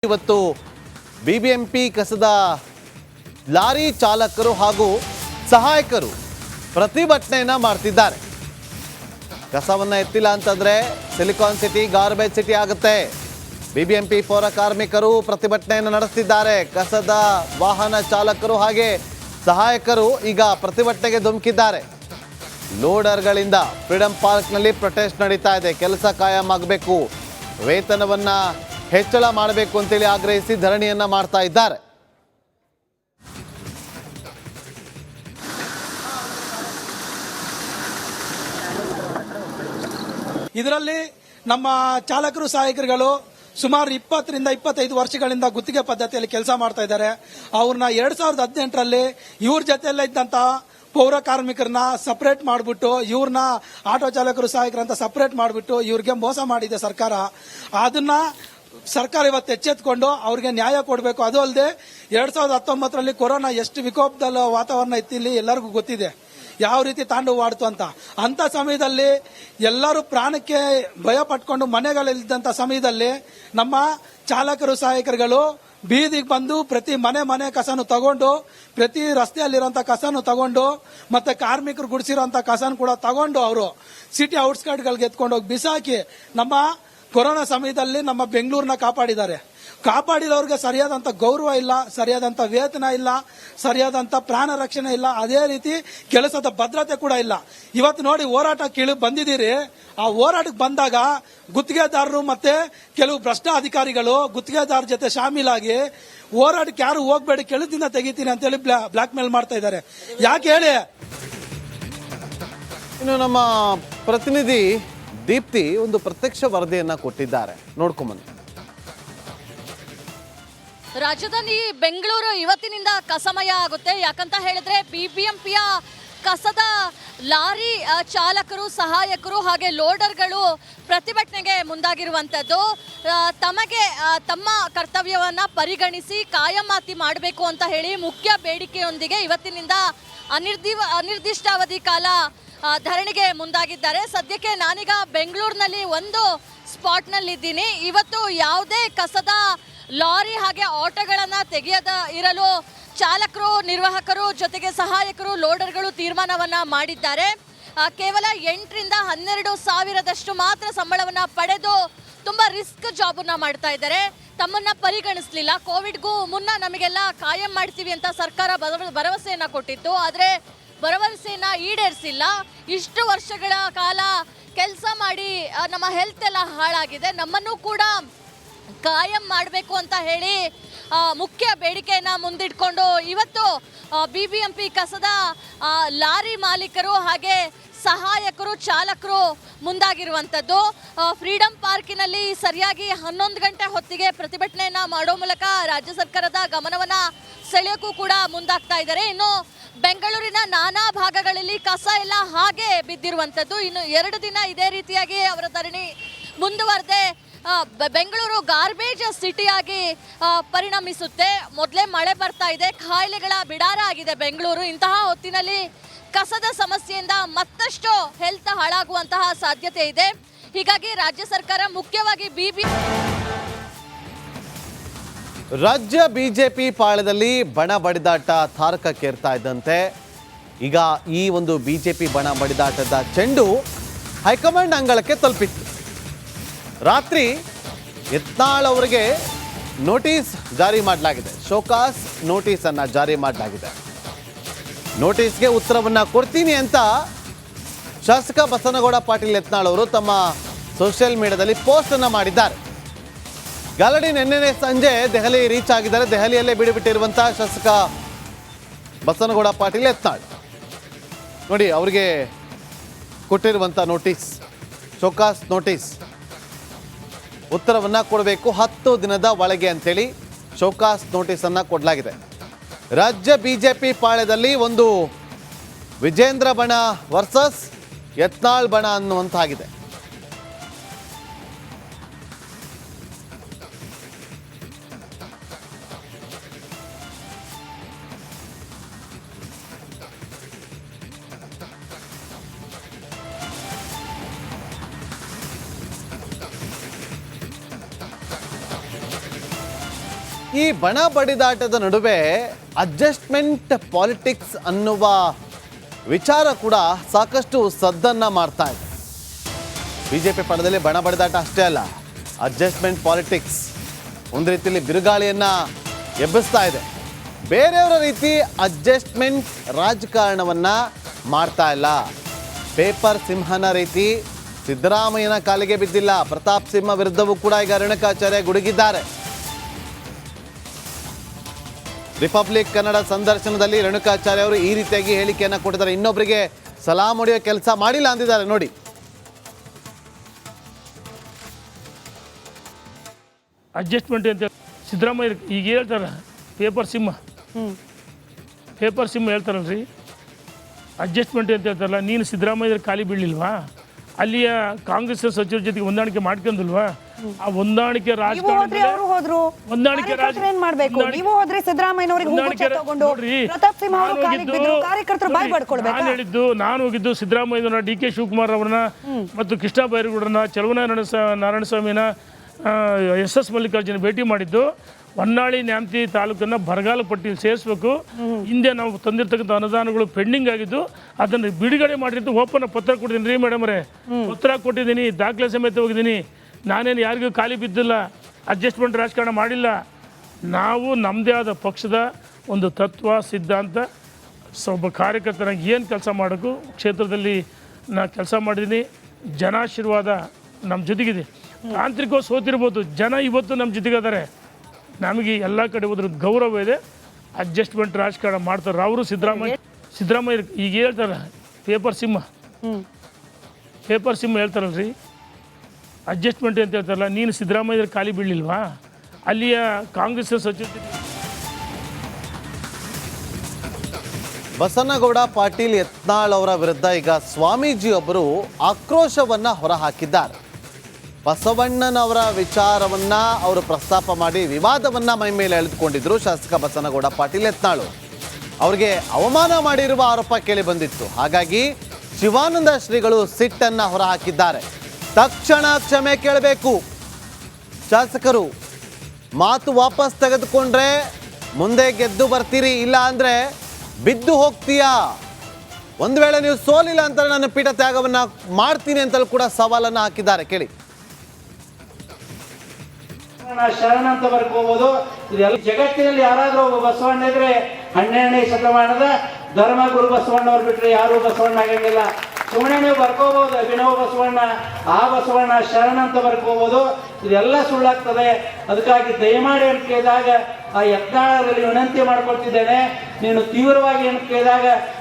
ಇವತ್ತು ಬಿಬಿಎಂಪಿ ಕಸದ ಲಾರಿ ಚಾಲಕರು ಹಾಗೂ ಸಹಾಯಕರು ಪ್ರತಿಭಟನೆಯನ್ನ ಮಾಡ್ತಿದ್ದಾರೆ. ಕಸವನ್ನ ಎತ್ತಿಲ್ಲ ಅಂತಂದ್ರೆ ಸಿಲಿಕಾನ್ ಸಿಟಿ ಗಾರ್ಬೇಜ್ ಸಿಟಿ ಆಗುತ್ತೆ. ಬಿಬಿಎಂಪಿ ಪೌರ ಕಾರ್ಮಿಕರು ಪ್ರತಿಭಟನೆಯನ್ನು ನಡೆಸುತ್ತಿದ್ದಾರೆ. ಕಸದ ವಾಹನ ಚಾಲಕರು ಹಾಗೆ ಸಹಾಯಕರು ಈಗ ಪ್ರತಿಭಟನೆಗೆ ಧುಮುಕಿದ್ದಾರೆ. ಲೋಡರ್ಗಳಿಂದ ಫ್ರೀಡಂ ಪಾರ್ಕ್ನಲ್ಲಿ ಪ್ರೊಟೆಸ್ಟ್ ನಡೀತಾ ಇದೆ. ಕೆಲಸ ಕಾಯಂ ಆಗಬೇಕು, ವೇತನವನ್ನ ಹೆಚ್ಚಳ ಮಾಡಬೇಕು ಅಂತೇಳಿ ಆಗ್ರಹಿಸಿ ಧರಣಿಯನ್ನ ಮಾಡ್ತಾ ಇದ್ದಾರೆ. ಇದರಲ್ಲಿ ನಮ್ಮ ಚಾಲಕರು ಸಹಾಯಕರುಗಳು ಸುಮಾರು 20 ರಿಂದ 25 ವರ್ಷಗಳಿಂದ ಗುತ್ತಿಗೆ ಪದ್ಧತಿಯಲ್ಲಿ ಕೆಲಸ ಮಾಡ್ತಾ ಇದ್ದಾರೆ. ಅವ್ರನ್ನ 2018ರಲ್ಲಿ ಇವ್ರ ಜೊತೆಯಲ್ಲೇ ಇದ್ದಂತ ಪೌರ ಕಾರ್ಮಿಕರನ್ನ ಸಪರೇಟ್ ಮಾಡಿಬಿಟ್ಟು ಇವ್ರನ್ನ ಆಟೋ ಚಾಲಕರು ಸಹಾಯಕರಂತ ಸಪರೇಟ್ ಮಾಡಿಬಿಟ್ಟು ಇವ್ರಿಗೆ ಮೋಸ ಮಾಡಿದೆ ಸರ್ಕಾರ. ಅದನ್ನ ಸರ್ಕಾರ ಇವತ್ತು ಎಚ್ಚೆತ್ಕೊಂಡು ಅವ್ರಿಗೆ ನ್ಯಾಯ ಕೊಡಬೇಕು. ಅದು ಅಲ್ಲದೆ 2019ರಲ್ಲಿ ಕೊರೋನಾ ಎಷ್ಟು ವಿಕೋಪದ ವಾತಾವರಣ ಇತ್ತು ಇಲ್ಲಿ ಎಲ್ಲರಿಗೂ ಗೊತ್ತಿದೆ, ಯಾವ ರೀತಿ ತಾಂಡವಾಡ್ತು ಅಂತ ಸಮಯದಲ್ಲಿ ಎಲ್ಲರೂ ಪ್ರಾಣಕ್ಕೆ ಭಯ ಪಟ್ಕೊಂಡು ಮನೆಗಳಲ್ಲಿದ್ದಂತ ಸಮಯದಲ್ಲಿ ನಮ್ಮ ಚಾಲಕರು ಸಹಾಯಕರುಗಳು ಬೀದಿಗೆ ಬಂದು ಪ್ರತಿ ಮನೆ ಕಸನು ತಗೊಂಡು, ಪ್ರತಿ ರಸ್ತೆಯಲ್ಲಿರುವಂತ ಕಸನು ತಗೊಂಡು, ಮತ್ತೆ ಕಾರ್ಮಿಕರು ಗುಡಿಸಿರುವಂತ ಕಸನು ಕೂಡ ತಗೊಂಡು ಅವರು ಸಿಟಿ ಔಟ್ಸ್ಕರ್ಟ್ ಗಳಿಗೆ ಎತ್ಕೊಂಡು ಹೋಗಿ ಬಿಸಾಕಿ ನಮ್ಮ ಕೊರೋನಾ ಸಮಯದಲ್ಲಿ ನಮ್ಮ ಬೆಂಗಳೂರನ್ನ ಕಾಪಾಡಿದ್ದಾರೆ. ಕಾಪಾಡಿದವ್ರಿಗೆ ಸರಿಯಾದಂತ ಗೌರವ ಇಲ್ಲ, ಸರಿಯಾದಂತ ವೇತನ ಇಲ್ಲ, ಸರಿಯಾದಂತ ಪ್ರಾಣ ರಕ್ಷಣೆ ಇಲ್ಲ, ಅದೇ ರೀತಿ ಕೆಲಸದ ಭದ್ರತೆ ಕೂಡ ಇಲ್ಲ. ಇವತ್ತು ನೋಡಿ ಹೋರಾಟ ಕೀಳು ಬಂದಿದ್ದೀರಿ. ಆ ಹೋರಾಟಕ್ಕೆ ಬಂದಾಗ ಗುತ್ತಿಗೆದಾರರು ಮತ್ತೆ ಕೆಲವು ಭ್ರಷ್ಟ ಅಧಿಕಾರಿಗಳು ಗುತ್ತಿಗೆದಾರ ಜೊತೆ ಶಾಮೀಲಾಗಿ ಹೋರಾಟಕ್ಕೆ ಯಾರು ಹೋಗ್ಬೇಡಿ, ಕೆಳದಿಂದ ತೆಗಿತೀನಿ ಅಂತೇಳಿ ಬ್ಲಾಕ್ ಮೇಲ್ ಮಾಡ್ತಾ ಇದ್ದಾರೆ. ಯಾಕೆ ಹೇಳಿ? ಇನ್ನು ನಮ್ಮ ಪ್ರತಿನಿಧಿ ದೀಪ್ತಿ ಒಂದು ಪ್ರತ್ಯಕ್ಷ ವರದಿಯನ್ನ ಕೊಟ್ಟಿದ್ದಾರೆ, ನೋಡ್ಕೊಂಬನ್ನಿ. ರಾಜಧಾನಿ ಬೆಂಗಳೂರು ಇವತ್ತಿನಿಂದ ಕಸಮಯ ಆಗುತ್ತೆ. ಯಾಕಂತ ಹೇಳಿದ್ರೆ ಬಿಬಿಎಂಪಿಯ ಕಸದ ಲಾರಿ ಚಾಲಕರು ಸಹಾಯಕರು ಹಾಗೆ ಲೋಡರ್ಗಳು ಪ್ರತಿಭಟನೆಗೆ ಮುಂದಾಗಿರುವಂಥದ್ದು. ತಮಗೆ ತಮ್ಮ ಕರ್ತವ್ಯವನ್ನ ಪರಿಗಣಿಸಿ ಕಾಯಮಾತಿ ಮಾಡಬೇಕು ಅಂತ ಹೇಳಿ ಮುಖ್ಯ ಬೇಡಿಕೆಯೊಂದಿಗೆ ಇವತ್ತಿನಿಂದ ಅನಿರ್ದಿಷ್ಟಾವಧಿ ಕಾಲ ಧರಣಿಗೆ ಮುಂದಾಗಿದ್ದಾರೆ. ಸದ್ಯಕ್ಕೆ ನಾನೀಗ ಬೆಂಗಳೂರಿನಲ್ಲಿ ಒಂದು ಸ್ಪಾಟ್ನಲ್ಲಿದ್ದೀನಿ. ಇವತ್ತು ಯಾವುದೇ ಕಸದ ಲಾರಿ ಹಾಗೆ ಆಟೋಗಳನ್ನ ತೆಗೆಯದ ಇರಲು ಚಾಲಕರು, ನಿರ್ವಾಹಕರು ಜೊತೆಗೆ ಸಹಾಯಕರು, ಲೋಡರ್ಗಳು ತೀರ್ಮಾನವನ್ನ ಮಾಡಿದ್ದಾರೆ. ಕೇವಲ 8 ರಿಂದ 12 ಸಾವಿರದಷ್ಟು ಮಾತ್ರ ಸಂಬಳವನ್ನ ಪಡೆದು ತುಂಬಾ ರಿಸ್ಕ್ ಜಾಬನ್ನ ಮಾಡ್ತಾ ಇದ್ದಾರೆ. ತಮ್ಮನ್ನ ಪರಿಗಣಿಸಲಿಲ್ಲ. ಕೋವಿಡ್ಗೂ ಮುನ್ನ ನಮಗೆಲ್ಲ ಕಾಯಂ ಮಾಡ್ತೀವಿ ಅಂತ ಸರ್ಕಾರ ಭರವಸೆಯನ್ನ ಕೊಟ್ಟಿತ್ತು. ಆದ್ರೆ ಭರವಸೆಯನ್ನ ಈಡೇರಿಸಿಲ್ಲ. ಇಷ್ಟು ವರ್ಷಗಳ ಕಾಲ ಕೆಲಸ ಮಾಡಿ ನಮ್ಮ ಹೆಲ್ತ್ ಎಲ್ಲ ಹಾಳಾಗಿದೆ. ನಮ್ಮನ್ನು ಕೂಡ ಕಾಯಂ ಮಾಡಬೇಕು ಅಂತ ಹೇಳಿ ಮುಖ್ಯ ಬೇಡಿಕೆಯನ್ನ ಮುಂದಿಟ್ಕೊಂಡು ಇವತ್ತು ಬಿಬಿಎಂಪಿ ಕಸದ ಲಾರಿ ಮಾಲೀಕರು ಹಾಗೆ ಸಹಾಯಕರು, ಚಾಲಕರು ಮುಂದಾಗಿರುವಂಥದ್ದು. ಫ್ರೀಡಂ ಪಾರ್ಕಿನಲ್ಲಿ ಸರಿಯಾಗಿ 11 ಗಂಟೆ ಹೊತ್ತಿಗೆ ಪ್ರತಿಭಟನೆಯನ್ನ ಮಾಡೋ ಮೂಲಕ ರಾಜ್ಯ ಸರ್ಕಾರದ ಗಮನವನ್ನ ಸೆಳೆಯೋಕ್ಕೂ ಕೂಡ ಮುಂದಾಗ್ತಾ ಇದ್ದಾರೆ. ಇನ್ನು ಬೆಂಗಳೂರಿನ ನಾನಾ ಭಾಗಗಳಲ್ಲಿ ಕಸ ಎಲ್ಲ ಹಾಗೆ ಬಿದ್ದಿರುವಂಥದ್ದು. ಇನ್ನು 2 ದಿನ ಇದೇ ರೀತಿಯಾಗಿ ಅವರ ಧರಣಿ ಮುಂದುವರೆದೆ ಬೆಂಗಳೂರು ಗಾರ್ಬೇಜ್ ಸಿಟಿಯಾಗಿ ಪರಿಣಮಿಸುತ್ತೆ. ಮೊದಲೇ ಮಳೆ ಬರ್ತಾ ಇದೆ, ಕಾಯಿಲೆಗಳ ಬಿಡಾರ ಆಗಿದೆ ಬೆಂಗಳೂರು. ಇಂತಹ ಹೊತ್ತಿನಲ್ಲಿ ಕಸದ ಸಮಸ್ಯೆಯಿಂದ ಮತ್ತಷ್ಟು ಹೆಲ್ತ್ ಹಾಳಾಗುವಂತಹ ಸಾಧ್ಯತೆ ಇದೆ. ಹೀಗಾಗಿ ರಾಜ್ಯ ಸರ್ಕಾರ ಮುಖ್ಯವಾಗಿ ರಾಜ್ಯ ಬಿಜೆಪಿ ಪಾಳ್ಯದಲ್ಲಿ ಬಣ ಬಡಿದಾಟ ತಾರಕಕ್ಕೇರ್ತಾ ಇದ್ದಂತೆ ಈಗ ಈ ಒಂದು ಬಿಜೆಪಿ ಬಣ ಬಡಿದಾಟದ ಚೆಂಡು ಹೈಕಮಾಂಡ್ ಅಂಗಳಕ್ಕೆ ತಲುಪಿತ್ತು. ರಾತ್ರಿ ಯತ್ನಾಳ್ ಅವರಿಗೆ ನೋಟಿಸ್ ಜಾರಿ ಮಾಡಲಾಗಿದೆ. ಶೋಕಾಸ್ ನೋಟಿಸ್ ಅನ್ನ ಜಾರಿ ಮಾಡಲಾಗಿದೆ. ನೋಟಿಸ್ಗೆ ಉತ್ತರವನ್ನ ಕೊಡ್ತೀನಿ ಅಂತ ಶಾಸಕ ಬಸನಗೌಡ ಪಾಟೀಲ್ ಯತ್ನಾಳ್ ಅವರು ತಮ್ಮ ಸೋಷಿಯಲ್ ಮೀಡಿಯಾದಲ್ಲಿ ಪೋಸ್ಟ್ ಅನ್ನ ಮಾಡಿದ್ದಾರೆ. ಗಾಲಡಿ ನಿನ್ನೆ ಸಂಜೆ ದೆಹಲಿ ರೀಚ್ ಆಗಿದ್ದಾರೆ. ದೆಹಲಿಯಲ್ಲೇ ಬಿಡುಬಿಟ್ಟಿರುವಂತಹ ಶಾಸಕ ಬಸನಗೌಡ ಪಾಟೀಲ್ ಯತ್ನಾಳ್ ನೋಡಿ, ಅವರಿಗೆ ಕೊಟ್ಟಿರುವಂತ ನೋಟಿಸ್, ಶೋಕಾಸ್ ನೋಟಿಸ್, ಉತ್ತರವನ್ನ ಕೊಡಬೇಕು 10 ದಿನದ ಒಳಗೆ ಅಂತೇಳಿ ಶೋಕಾಸ್ ನೋಟಿಸ್ ಅನ್ನ ಕೊಡಲಾಗಿದೆ. ರಾಜ್ಯ ಬಿಜೆಪಿ ಪಾಳ್ಯದಲ್ಲಿ ಒಂದು ವಿಜೇಂದ್ರ ಬಣ ವರ್ಸಸ್ ಯತ್ನಾಳ್ ಬಣ ಅನ್ನುವಂತಾಗಿದೆ. ಈ ಬಣ ಬಡಿದಾಟದ ನಡುವೆ ಅಡ್ಜಸ್ಟ್ಮೆಂಟ್ ಪಾಲಿಟಿಕ್ಸ್ ಅನ್ನುವ ವಿಚಾರ ಕೂಡ ಸಾಕಷ್ಟು ಸದ್ದನ್ನ ಮಾಡ್ತಾ ಇದೆ. ಬಿಜೆಪಿ ಪಣದಲ್ಲಿ ಬಣ ಬಡಿದಾಟ ಅಷ್ಟೇ ಅಲ್ಲ, ಅಡ್ಜಸ್ಟ್ಮೆಂಟ್ ಪಾಲಿಟಿಕ್ಸ್ ಒಂದು ರೀತಿಯಲ್ಲಿ ಬಿರುಗಾಳಿಯನ್ನ ಎಬ್ಬಿಸ್ತಾ ಇದೆ. ಬೇರೆಯವರ ರೀತಿ ಅಡ್ಜಸ್ಟ್ಮೆಂಟ್ ರಾಜಕಾರಣವನ್ನ ಮಾಡ್ತಾ ಇಲ್ಲ. ಪೇಪರ್ ಸಿಂಹನ ರೀತಿ ಸಿದ್ದರಾಮಯ್ಯನ ಕಾಲಿಗೆ ಬಿದ್ದಿಲ್ಲ. ಪ್ರತಾಪ್ ಸಿಂಹ ವಿರುದ್ಧವೂ ಕೂಡ ಈಗ ರೇಣುಕಾಚಾರ್ಯ ಗುಡುಗಿದ್ದಾರೆ. ರಿಪಬ್ಲಿಕ್ ಕನ್ನಡ ಸಂದರ್ಶನದಲ್ಲಿ ರೇಣುಕಾಚಾರ್ಯ ಅವರು ಈ ರೀತಿಯಾಗಿ ಹೇಳಿಕೆಯನ್ನ ಕೊಟ್ಟಿದ್ದಾರೆ. ಇನ್ನೊಬ್ಬರಿಗೆ ಸಲಾಂ ಹೊಡೆಯೋ ಕೆಲಸ ಮಾಡಿಲ್ಲ ಅಂದಿದ್ದಾರೆ ನೋಡಿ. ಅಡ್ಜಸ್ಟ್ಮೆಂಟ್ ಅಂತ ಸಿದ್ದರಾಮಯ್ಯ ಈಗ ಹೇಳ್ತಾರ ಪೇಪರ್ ಸಿಂಹ ಹೇಳ್ತಾರಲ್ರಿ, ಅಡ್ಜಸ್ಟ್ಮೆಂಟ್ ಅಂತ ಹೇಳ್ತಾರಲ್ಲ. ನೀನು ಸಿದ್ದರಾಮಯ್ಯ ಖಾಲಿ ಬೀಳಲಿಲ್ವಾ? ಅಲ್ಲಿಯ ಕಾಂಗ್ರೆಸ್ ಸಚಿವರ ಜೊತೆಗೆ ಹೊಂದಾಣಿಕೆ ಮಾಡ್ಕೊಂಡಿಲ್ವಾ? ಆ ಹೊಂದಾಣಿಕೆ ರಾಜಕಾರಣ ಹೊಂದಾಣಿಕೆ ನಾನು ಹೇಳಿದ್ದು, ನಾನು ಹೋಗಿದ್ದು ಸಿದ್ದರಾಮಯ್ಯನ, ಡಿ ಕೆ ಶಿವಕುಮಾರ್ ಅವರನ್ನ ಮತ್ತು ಕೃಷ್ಣ ಬೈರೇಗೌಡರನ್ನ, ನಾರಾಯಣಸ್ವಾಮಿನ, ಎಸ್ ಮಲ್ಲಿಕಾರ್ಜುನ ಭೇಟಿ ಮಾಡಿದ್ದು. ಹೊನ್ನಾಳಿ ನ್ಯಾಮತಿ ತಾಲೂಕನ್ನು ಬರಗಾಲ ಪಟ್ಟಿಯಲ್ಲಿ ಸೇರಿಸಬೇಕು. ಹಿಂದೆ ನಾವು ತಂದಿರ್ತಕ್ಕಂಥ ಅನುದಾನಗಳು ಪೆಂಡಿಂಗ್ ಆಗಿದ್ದು ಅದನ್ನು ಬಿಡುಗಡೆ ಮಾಡಿದ್ದು ಓಪನ್ ಪತ್ರ ಕೊಟ್ಟಿದ್ದೀನಿ ರೀ ಮೇಡಮ್ರೆ, ಪತ್ರ ಕೊಟ್ಟಿದ್ದೀನಿ, ದಾಖಲೆ ಸಮೇತ ಹೋಗಿದ್ದೀನಿ. ನಾನೇನು ಯಾರಿಗೂ ಖಾಲಿ ಬಿದ್ದಿಲ್ಲ, ಅಡ್ಜಸ್ಟ್ಮೆಂಟ್ ರಾಜಕಾರಣ ಮಾಡಿಲ್ಲ. ನಾವು ನಮ್ಮದೇ ಆದ ಪಕ್ಷದ ಒಂದು ತತ್ವ ಸಿದ್ಧಾಂತ, ಒಬ್ಬ ಕಾರ್ಯಕರ್ತನಾಗಿ ಏನು ಕೆಲಸ ಮಾಡೋಕ್ಕೂ ಕ್ಷೇತ್ರದಲ್ಲಿ ನಾ ಕೆಲಸ ಮಾಡಿದ್ದೀನಿ. ಜನಾಶೀರ್ವಾದ ನಮ್ಮ ಜೊತೆಗಿದೆ. ತಾಂತ್ರಿಕವಾಗಿ ಸೋತಿರ್ಬೋದು, ಜನ ಇವತ್ತು ನಮ್ಮ ಜೊತೆಗಿದ್ದಾರೆ. ನಮಗೆ ಎಲ್ಲ ಕಡೆ ಹೋದ್ರೂ ಗೌರವ ಇದೆ. ಅಡ್ಜಸ್ಟ್ಮೆಂಟ್ ರಾಜಕಾರಣ ಮಾಡ್ತಾರೆ ಅವರು. ಸಿದ್ದರಾಮಯ್ಯ ಈಗ ಹೇಳ್ತಾರೆ ಪೇಪರ್ ಸಿಂಹ ಹೇಳ್ತಾರಲ್ರಿ, ಅಡ್ಜಸ್ಟ್ಮೆಂಟ್ ಅಂತ ಹೇಳ್ತಾರಲ್ಲ. ನೀನು ಸಿದ್ದರಾಮಯ್ಯ ಖಾಲಿ ಬೀಳಲಿಲ್ವಾ? ಅಲ್ಲಿಯ ಕಾಂಗ್ರೆಸ್ ಸಚಿವ ಬಸನಗೌಡ ಪಾಟೀಲ್ ಯತ್ನಾಳ್ ಅವರ ವಿರುದ್ಧ ಈಗ ಸ್ವಾಮೀಜಿ ಒಬ್ಬರು ಆಕ್ರೋಶವನ್ನ ಹೊರಹಾಕಿದ್ದಾರೆ. ಬಸವಣ್ಣನವರ ವಿಚಾರವನ್ನ ಅವರು ಪ್ರಸ್ತಾಪ ಮಾಡಿ ವಿವಾದವನ್ನ ಮೈ ಮೇಲೆ ಎಳೆದುಕೊಂಡಿದ್ರು ಶಾಸಕ ಬಸನಗೌಡ ಪಾಟೀಲ್ ಯತ್ನಾಳ್. ಅವರಿಗೆ ಅವಮಾನ ಮಾಡಿರುವ ಆರೋಪ ಕೇಳಿ ಬಂದಿತ್ತು. ಹಾಗಾಗಿ ಶಿವಾನಂದ ಶ್ರೀಗಳು ಸಿಟ್ಟನ್ನ ಹೊರಹಾಕಿದ್ದಾರೆ. ತಕ್ಷಣ ಕ್ಷಮೆ ಕೇಳಬೇಕು ಶಾಸಕರು. ಮಾತು ವಾಪಸ್ ತೆಗೆದುಕೊಂಡ್ರೆ ಮುಂದೆ ಗೆದ್ದು ಬರ್ತೀರಿ, ಇಲ್ಲ ಅಂದ್ರೆ ಬಿದ್ದು ಹೋಗ್ತೀಯಾ. ಒಂದು ವೇಳೆ ನೀವು ಸೋಲಿಲ್ಲ ಅಂತ ನಾನು ಪೀಠ ತ್ಯಾಗವನ್ನ ಮಾಡ್ತೀನಿ ಅಂತಲೂ ಕೂಡ ಸವಾಲನ್ನ ಹಾಕಿದ್ದಾರೆ. ಕೇಳಿ. ಶರಣ ಅಂತ ಬರ್ಕೋಬಹುದು. ಇದೆಲ್ಲ ಜಗತ್ತಿನಲ್ಲಿ ಯಾರಾದ್ರೂ ಒಬ್ಬ ಬಸವಣ್ಣ ಇದ್ರೆ 12ನೇ ಶತಮಾನದ ಧರ್ಮಗುರು ಬಸವಣ್ಣವ್ರು ಬಿಟ್ರೆ ಯಾರು ಬಸವಣ್ಣ ಆಗಂಗಿಲ್ಲ. ಸುಮ್ಮನೆ ನೀವು ಬರ್ಕೋಬಹುದು ಅಭಿನವ ಬಸವಣ್ಣ, ಆ ಬಸವಣ್ಣ ಶರಣ ಅಂತ ಬರ್ಕೋಬಹುದು. ಇದೆಲ್ಲ ಸುಳ್ಳಾಗ್ತದೆ. ಅದಕ್ಕಾಗಿ ದಯಮಾಡಿ ಅಂತ ಕೇಳಿದಾಗ ಆ ಯತ್ನಾಳರಲ್ಲಿ ವಿನಂತಿ ಮಾಡ್ಕೊಳ್ತಿದ್ದೇನೆ. ನೀನು ತೀವ್ರವಾಗಿ ಅಂತ ಕೇಳಿದಾಗ